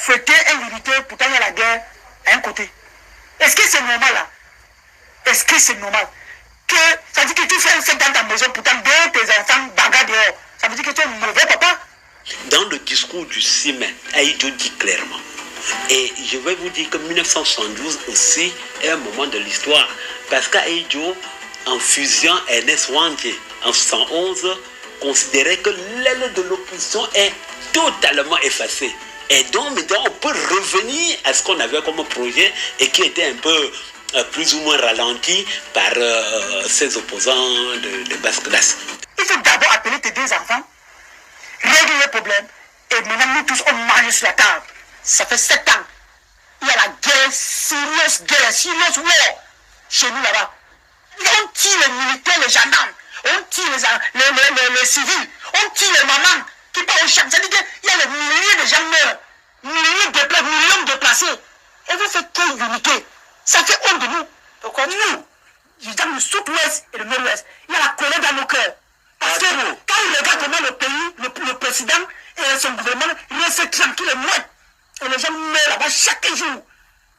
fêter une unité, pourtant il y a la guerre à un côté. Est-ce que c'est normal là? Est-ce que c'est normal? Que, ça veut dire que tu fais un fête dans ta maison, pourtant deux tes enfants bagarrent dehors. Ça veut dire que tu es un mauvais papa? Dans le discours du 6 mai, Ahidjo dit clairement, et je vais vous dire que 1972 aussi est un moment de l'histoire, parce qu'Ahidjo, en fusion Ernest Ouandié en 1971, considérait que l'aile de l'opposition est totalement effacée. Et donc maintenant on peut revenir à ce qu'on avait comme projet et qui était un peu plus ou moins ralenti par ses opposants de basse classe. Il faut d'abord appeler tes deux enfants, régler le problème, et maintenant nous tous on mange sur la table. Ça fait 7 ans. Il y a la guerre, serious war chez nous là-bas. On tire les militaires, les gendarmes, on tire les civils, on tire les mamans qui partent au champ. Ça veut dire qu'il y a des milliers de gens morts, millions de déplacés. Et vous faites quelle unité? Ça fait honte de nous. Pourquoi nous, dans le sud-ouest et le nord-ouest, il y a la colère dans nos cœurs. Parce que quand on regarde comment le pays, le président et son gouvernement restent tranquilles et moites, et les gens meurent là-bas chaque jour.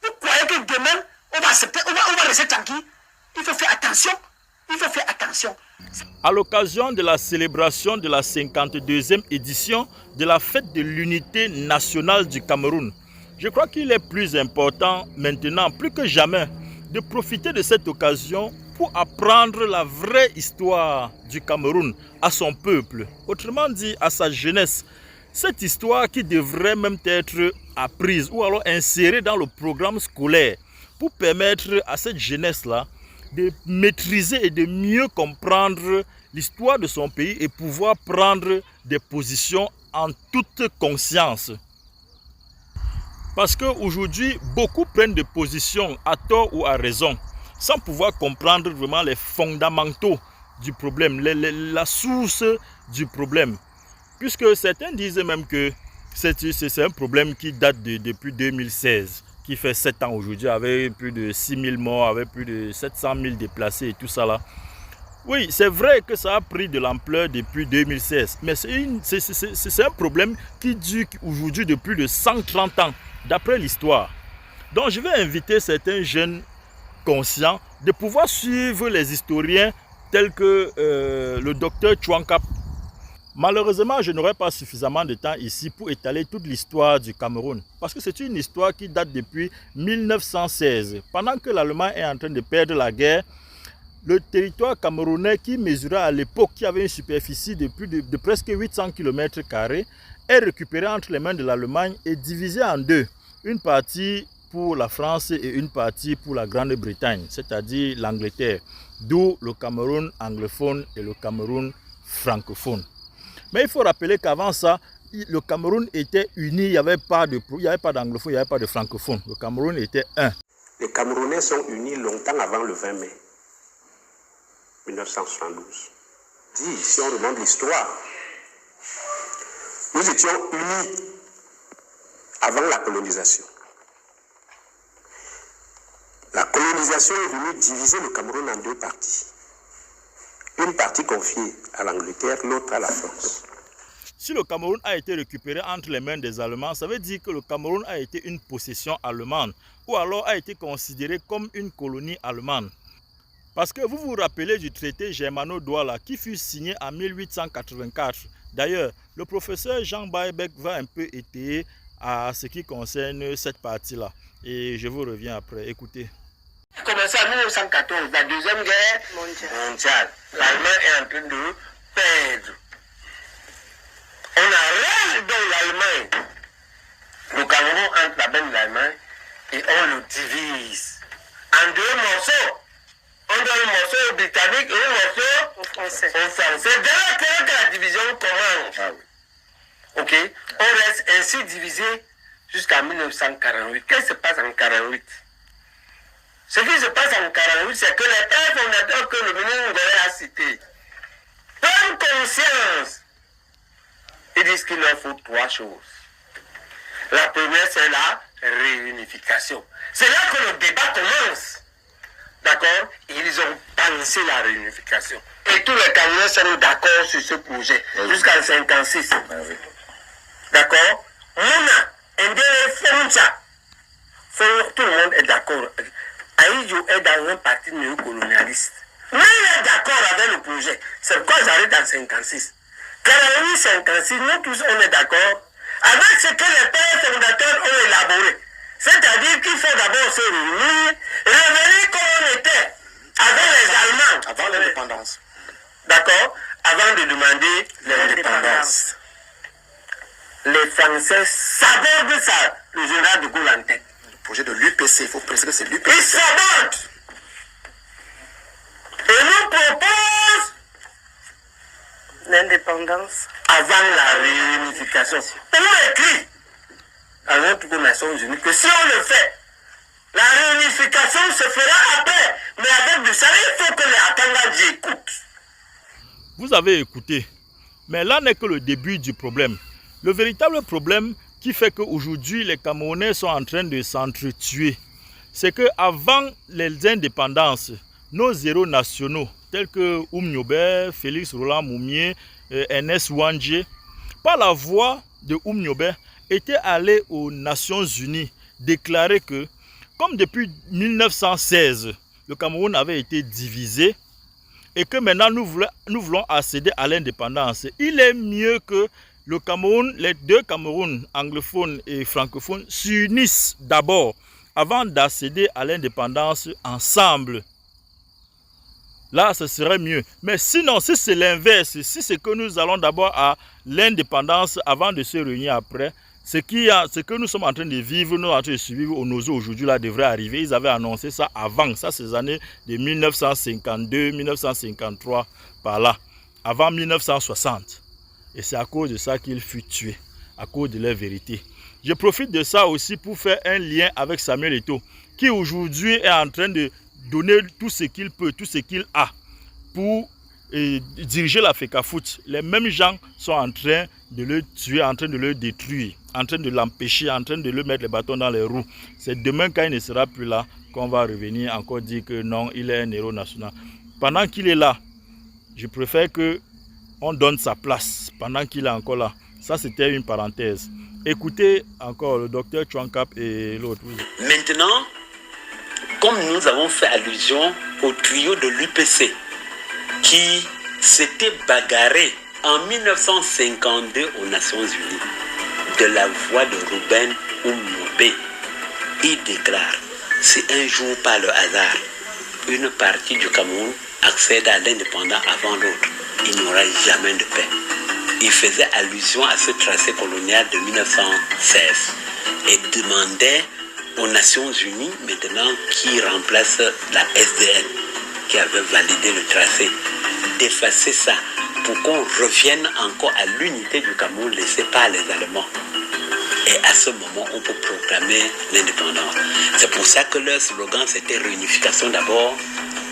Vous croyez que demain, on va accepter, on va rester tranquille? Il faut faire attention. Il faut faire attention. À l'occasion de la célébration de la 52e édition de la fête de l'unité nationale du Cameroun, je crois qu'il est plus important maintenant, plus que jamais, de profiter de cette occasion pour apprendre la vraie histoire du Cameroun à son peuple, autrement dit à sa jeunesse. Cette histoire qui devrait même être apprise ou alors insérée dans le programme scolaire pour permettre à cette jeunesse-là de maîtriser et de mieux comprendre l'histoire de son pays et pouvoir prendre des positions en toute conscience. Parce qu'aujourd'hui, beaucoup prennent des positions à tort ou à raison, sans pouvoir comprendre vraiment les fondamentaux du problème, la source du problème. Puisque certains disent même que c'est un problème qui date depuis 2016, qui fait 7 ans aujourd'hui, avec plus de 6 000 morts, avec plus de 700 000 déplacés et tout ça là. Oui, c'est vrai que ça a pris de l'ampleur depuis 2016, mais c'est un problème qui dure aujourd'hui depuis plus de 130 ans, d'après l'histoire. Donc je vais inviter certains jeunes conscients de pouvoir suivre les historiens tels que le docteur Chouankap. Malheureusement, je n'aurai pas suffisamment de temps ici pour étaler toute l'histoire du Cameroun. Parce que c'est une histoire qui date depuis 1916. Pendant que l'Allemagne est en train de perdre la guerre, le territoire camerounais qui mesurait à l'époque, qui avait une superficie de presque 800 km², est récupéré entre les mains de l'Allemagne et divisé en deux. Une partie pour la France et une partie pour la Grande-Bretagne, c'est-à-dire l'Angleterre. D'où le Cameroun anglophone et le Cameroun francophone. Mais il faut rappeler qu'avant ça, le Cameroun était uni, il n'y avait pas d'anglophone, il n'y avait pas de francophone. Le Cameroun était un. Les Camerounais sont unis longtemps avant le 20 mai 1972. Si on remonte l'histoire, nous étions unis avant la colonisation. La colonisation est venue diviser le Cameroun en deux parties. Une partie confiée à l'Angleterre, l'autre à la France. Si le Cameroun a été récupéré entre les mains des Allemands, ça veut dire que le Cameroun a été une possession allemande ou alors a été considéré comme une colonie allemande. Parce que vous vous rappelez du traité germano-douala qui fut signé en 1884. D'ailleurs, le professeur Jean Baebeck va un peu étayer à ce qui concerne cette partie-là. Et je vous reviens après. Écoutez. Commencé en 1914, la deuxième guerre mondiale. L'Allemagne est en train de perdre. On arrête donc l'Allemagne. Le Cameroun entre la main de l'Allemagne et on le divise en deux morceaux. On donne un morceau au britannique et un morceau au français. C'est de là que la division commence. Ah oui. Ok. On reste ainsi divisé jusqu'à 1948. Qu'est-ce qui se passe en 1948? Ce qui se passe en 1948, c'est que les pères fondateurs que le ministre Ngoï a cités prennent conscience. Ils disent qu'il leur faut 3 choses. La première, c'est la réunification. C'est là que le débat commence. D'accord? Ils ont pensé la réunification. Et tous les Camerounais sont d'accord sur ce projet, jusqu'en 1956. D'accord? Mouna, Ndele est dans un parti néocolonialiste. Mais il est d'accord avec le projet. C'est pourquoi j'arrête en 56. 48, 56, nous tous on est d'accord avec ce que les pères fondateurs ont élaboré. C'est-à-dire qu'il faut d'abord se réunir, revenir comme on était avec les Allemands. Avant l'indépendance. D'accord? Avant de demander l'indépendance. Les Français sabordent ça, le général de Gaulle en tête. Le projet de l'UPC, il faut préciser que c'est l'UPC. Ils sabordent. Et nous proposent l'indépendance avant la réunification. On écrit à notre Nations Unies que si on le fait, la réunification se fera après. Mais avec du ça, il faut que les Atangandji écoutent. Vous avez écouté, mais là n'est que le début du problème. Le véritable problème qui fait qu'aujourd'hui les Camerounais sont en train de s'entretuer, c'est qu'avant les indépendances, nos héros nationaux, tels que Oumniobé, Félix Roland Moumié, Ernest Ouandjé, par la voix de Oumniobé, étaient allés aux Nations Unies déclarer que, comme depuis 1916, le Cameroun avait été divisé et que maintenant nous voulons accéder à l'indépendance, il est mieux que le Cameroun, les deux Camerouns, anglophones et francophones, s'unissent d'abord avant d'accéder à l'indépendance ensemble. Là, ce serait mieux. Mais sinon, si c'est l'inverse, si c'est que nous allons d'abord à l'indépendance avant de se réunir après, ce que nous sommes en train de vivre, nous sommes en train de suivre au Nozo aujourd'hui, là, devrait arriver. Ils avaient annoncé ça avant, ça, ces années de 1952, 1953, par là, avant 1960. Et c'est à cause de ça qu'il fut tué, à cause de leur vérité. Je profite de ça aussi pour faire un lien avec Samuel Eto'o, qui aujourd'hui est en train de donner tout ce qu'il peut, tout ce qu'il a pour diriger la FECAFOOT. Les mêmes gens sont en train de le tuer, en train de le détruire, en train de l'empêcher, en train de le mettre les bâtons dans les roues. C'est demain, quand il ne sera plus là, qu'on va revenir encore dire que non, il est un héros national. Pendant qu'il est là, je préfère qu'on donne sa place pendant qu'il est encore là. Ça, c'était une parenthèse. Écoutez encore le docteur Chouankap et l'autre. Maintenant, comme nous avons fait allusion au trio de l'UPC qui s'était bagarré en 1952 aux Nations Unies de la voix de Ruben Oumniobé, il déclare: si un jour par le hasard une partie du Cameroun accède à l'indépendance avant l'autre, il n'y aura jamais de paix. Il faisait allusion à ce tracé colonial de 1916 et demandait aux Nations Unies, maintenant qui remplace la SDN, qui avait validé le tracé, d'effacer ça pour qu'on revienne encore à l'unité du Cameroun laissée par les Allemands. Et à ce moment, on peut proclamer l'indépendance. C'est pour ça que leur slogan, c'était réunification d'abord,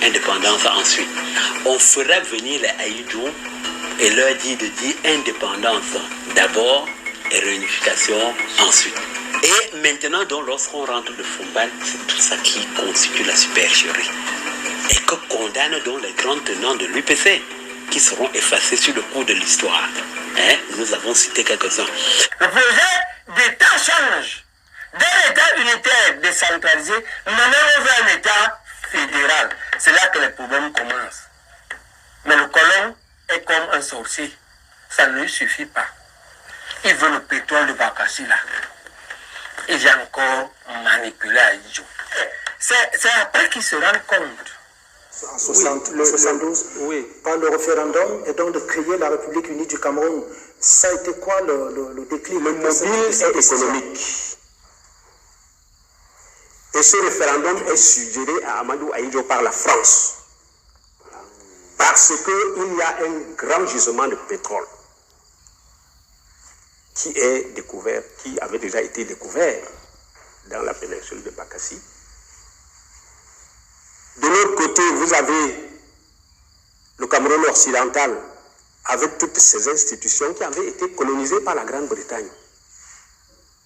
indépendance ensuite. On fera venir les Haïdou et leur dit de dire indépendance d'abord et réunification ensuite. Et maintenant, donc, lorsqu'on rentre de Fombal, c'est tout ça qui constitue la supercherie. Et que condamne donc les grands tenants de l'UPC, qui seront effacés sur le cours de l'histoire. Nous avons cité quelques-uns. Le projet d'État change. D'un État unitaire décentralisé, maintenant vers un État fédéral. C'est là que les problèmes commencent. Mais le colon est comme un sorcier. Ça ne lui suffit pas. Il veut le pétrole de Bakassi là. Il vient encore manipuler Aïdjo. C'est après qu'il se rend compte. En 72, oui, par le référendum, et donc de créer la République unie du Cameroun. Ça a été quoi le déclic? Le mobile est économique. Et ce référendum est suggéré à Amadou Aïdjo par la France. Parce qu'il y a un grand gisement de pétrole qui avait déjà été découvert dans la péninsule de Bakassi. De l'autre côté, vous avez le Cameroun occidental avec toutes ces institutions qui avaient été colonisées par la Grande-Bretagne,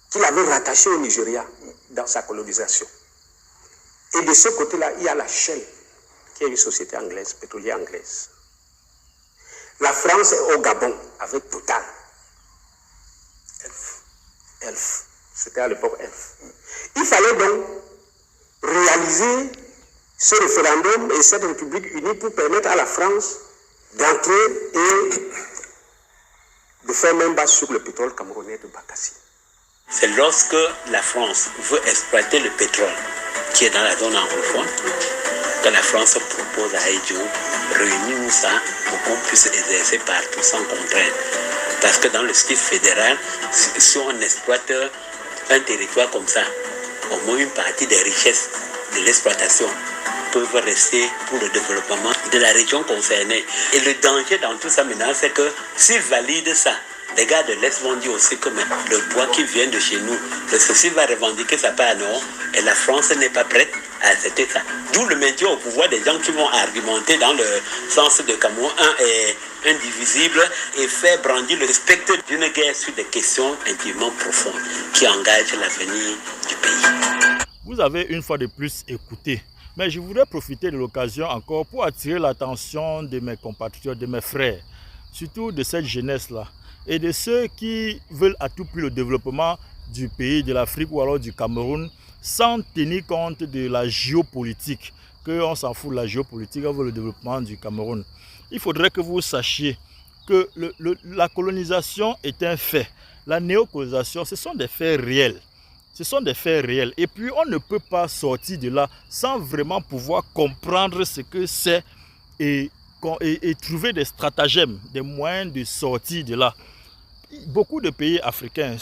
qu'il avait rattachées au Nigeria dans sa colonisation. Et de ce côté-là, il y a la Shell, qui est une société anglaise, pétrolière anglaise. La France est au Gabon avec Total. Elf. C'était à l'époque Elf. Il fallait donc réaliser ce référendum et cette République unie pour permettre à la France d'entrer et de faire main basse sur le pétrole camerounais de Bakassi. C'est lorsque la France veut exploiter le pétrole qui est dans la zone anglophone que la France propose à Aïdjo, réunir ça pour qu'on puisse exercer partout sans contrainte. Parce que dans le style fédéral, si on exploite un territoire comme ça, au moins une partie des richesses de l'exploitation peuvent rester pour le développement de la région concernée. Et le danger dans tout ça maintenant, c'est que s'ils valident ça, les gars de l'Est vont dire aussi que le bois qui vient de chez nous, le ceci va revendiquer sa part non, et la France n'est pas prête à accepter ça. D'où le maintien au pouvoir des gens qui vont argumenter dans le sens de Cameroun, un est indivisible, et faire brandir le spectre d'une guerre sur des questions intimement profondes qui engagent l'avenir du pays. Vous avez une fois de plus écouté, mais je voudrais profiter de l'occasion encore pour attirer l'attention de mes compatriotes, de mes frères, surtout de cette jeunesse-là, et de ceux qui veulent à tout prix le développement du pays, de l'Afrique ou alors du Cameroun, sans tenir compte de la géopolitique, qu'on s'en fout de la géopolitique, on veut le développement du Cameroun. Il faudrait que vous sachiez que la colonisation est un fait. La néocolonisation, ce sont des faits réels. Ce sont des faits réels. Et puis, on ne peut pas sortir de là sans vraiment pouvoir comprendre ce que c'est et trouver des stratagèmes, des moyens de sortir de là. Beaucoup de pays africains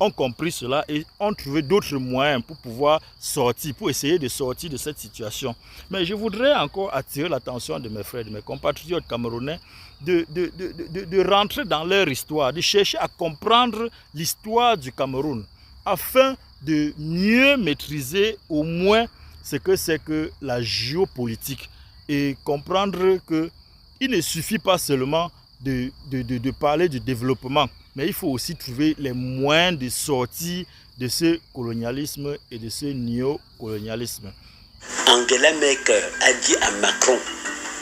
ont compris cela et ont trouvé d'autres moyens pour pouvoir sortir, pour essayer de sortir de cette situation. Mais je voudrais encore attirer l'attention de mes frères, de mes compatriotes camerounais, de rentrer dans leur histoire, de chercher à comprendre l'histoire du Cameroun, afin de mieux maîtriser au moins ce que c'est que la géopolitique et comprendre qu'il ne suffit pas seulement de parler du développement, mais il faut aussi trouver les moyens de sortir de ce colonialisme et de ce néocolonialisme. Angela Merkel a dit à Macron,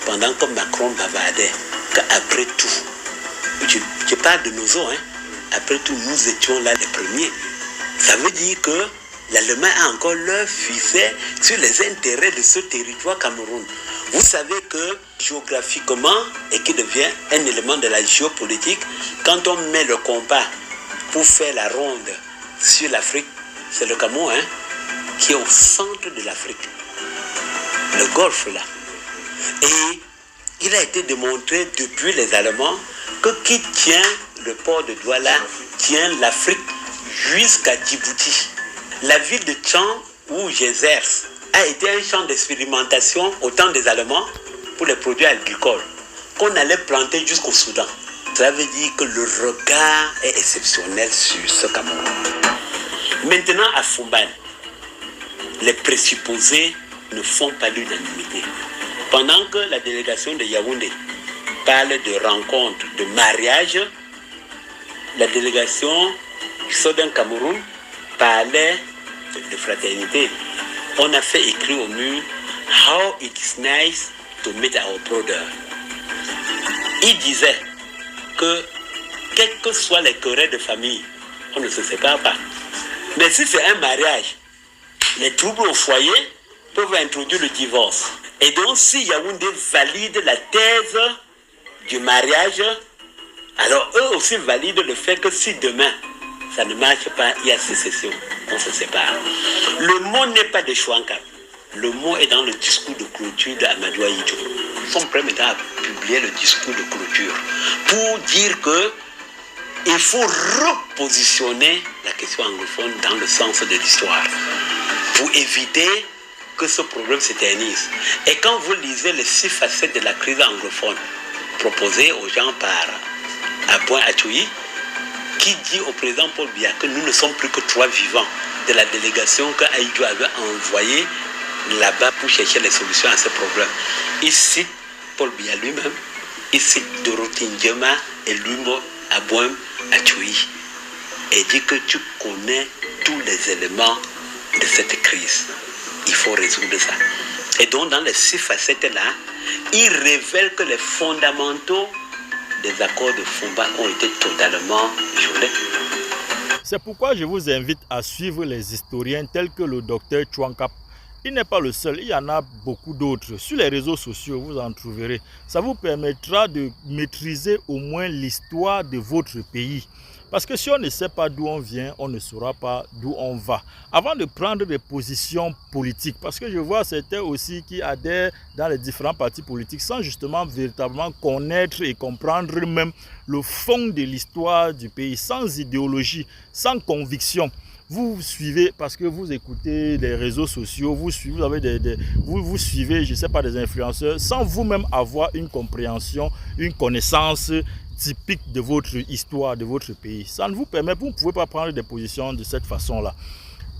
pendant que Macron bavardait, qu'après tout, je parle de nos eaux, après tout, nous étions là les premiers. Ça veut dire que l'Allemagne a encore leur ficelle sur les intérêts de ce territoire Cameroun. Vous savez que géographiquement, et qui devient un élément de la géopolitique, quand on met le compas pour faire la ronde sur l'Afrique, c'est le Cameroun qui est au centre de l'Afrique. Le Golfe là. Et il a été démontré depuis les Allemands que qui tient le port de Douala tient l'Afrique jusqu'à Djibouti. La ville de Tchang, où j'exerce, a été un champ d'expérimentation au temps des Allemands pour les produits agricoles qu'on allait planter jusqu'au Soudan. Ça veut dire que le regard est exceptionnel sur ce Cameroun. Maintenant à Fumban, les présupposés ne font pas l'unanimité. Pendant que la délégation de Yaoundé parle de rencontres, de mariage, la délégation du Soudan Cameroun parlait de fraternité. On a fait écrire au mur « How it is nice to meet our brother ». Il disait que quelles que soient les querelles de famille, on ne se sépare pas. Mais si c'est un mariage, les troubles au foyer peuvent introduire le divorce. Et donc si Yaoundé valide la thèse du mariage, alors eux aussi valident le fait que si demain ça ne marche pas, il y a sécession, on se sépare. Le mot n'est pas de Chouankap. Le mot est dans le discours de clôture d'Amadou Ahidjo. Ils sont prêts maintenant à publier le discours de clôture pour dire que il faut repositionner la question anglophone dans le sens de l'histoire pour éviter que ce problème s'éternise. Et quand vous lisez les 6 facettes de la crise anglophone proposées aux gens par Aboin Achoui, qui dit au président Paul Biya que nous ne sommes plus que 3 vivants de la délégation que Ahidjo avait envoyée là-bas pour chercher les solutions à ce problème. Il cite Paul Biya lui-même, il cite Dorothy Ndiema et Lumo Aboin Achoui et dit que tu connais tous les éléments de cette crise. Il faut résoudre ça. Et donc dans les 6 facettes-là, il révèle que les fondamentaux des accords de Fumban ont été totalement violés. C'est pourquoi je vous invite à suivre les historiens tels que le docteur Chouankap il n'est pas le seul, il y en a beaucoup d'autres. Sur les réseaux sociaux, vous en trouverez. Ça vous permettra de maîtriser au moins l'histoire de votre pays. Parce que si on ne sait pas d'où on vient, on ne saura pas d'où on va. Avant de prendre des positions politiques, parce que je vois certains aussi qui adhèrent dans les différents partis politiques sans justement véritablement connaître et comprendre même le fond de l'histoire du pays, sans idéologie, sans conviction. Vous suivez parce que vous écoutez les réseaux sociaux, vous suivez, vous suivez, je ne sais pas, des influenceurs, sans vous-même avoir une compréhension, une connaissance typique de votre histoire, de votre pays. Ça ne vous permet, vous ne pouvez pas prendre des positions de cette façon-là.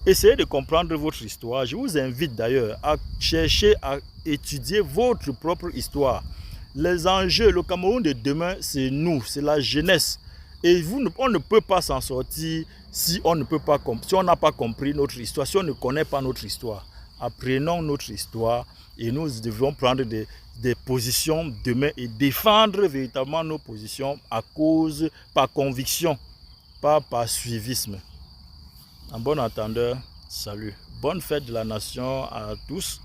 Essayez de comprendre votre histoire. Je vous invite d'ailleurs à chercher à étudier votre propre histoire. Les enjeux, le Cameroun de demain, c'est nous, c'est la jeunesse. Et on ne peut pas s'en sortir si on n'a pas compris notre histoire, si on ne connaît pas notre histoire. Apprenons notre histoire et nous devons prendre des positions demain et défendre véritablement nos positions par conviction, pas par suivisme. En bon entendeur, salut. Bonne fête de la nation à tous.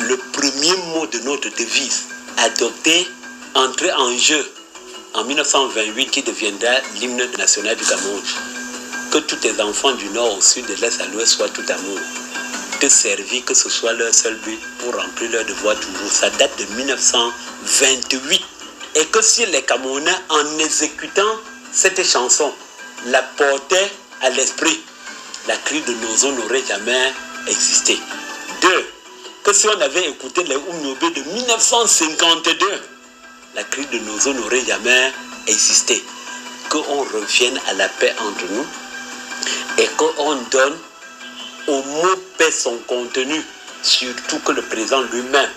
Le premier mot de notre devise, adopté, entré en jeu en 1928, qui deviendra l'hymne national du Cameroun. Que tous tes enfants du nord au sud, de l'est à l'ouest soient tout amour. Te servir, que ce soit leur seul but pour remplir leur devoir toujours. Ça date de 1928. Et que si les Camerounais, en exécutant cette chanson, la portaient à l'esprit, la crise de Nozo n'aurait jamais existé. 2. Que si on avait écouté les Oumyobé de 1952, la crise de Nozo n'aurait jamais existé. Qu'on revienne à la paix entre nous et qu'on donne au mot paix son contenu, surtout que le président lui-même,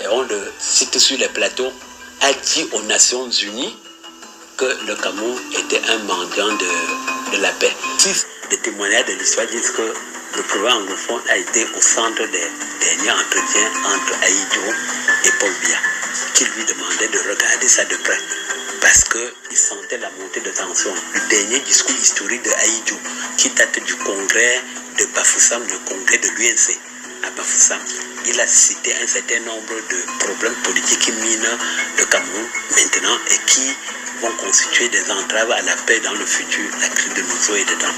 et on le cite sur les plateaux, a dit aux Nations Unies que le Cameroun était un mendiant de la paix. 6 des témoignages de l'histoire disent que le problème anglophone a été au centre des derniers entretiens entre Ahidjo et Paul Biya, qui lui demandait de regarder ça de près, parce qu'il sentait la montée de tension. Le dernier discours historique de Ahidjo, qui date du congrès de Bafoussam, le congrès de l'UNC à Bafoussam, il a cité un certain nombre de problèmes politiques qui minent le Cameroun maintenant et qui vont constituer des entraves à la paix dans le futur. La crise de Nozo est dedans.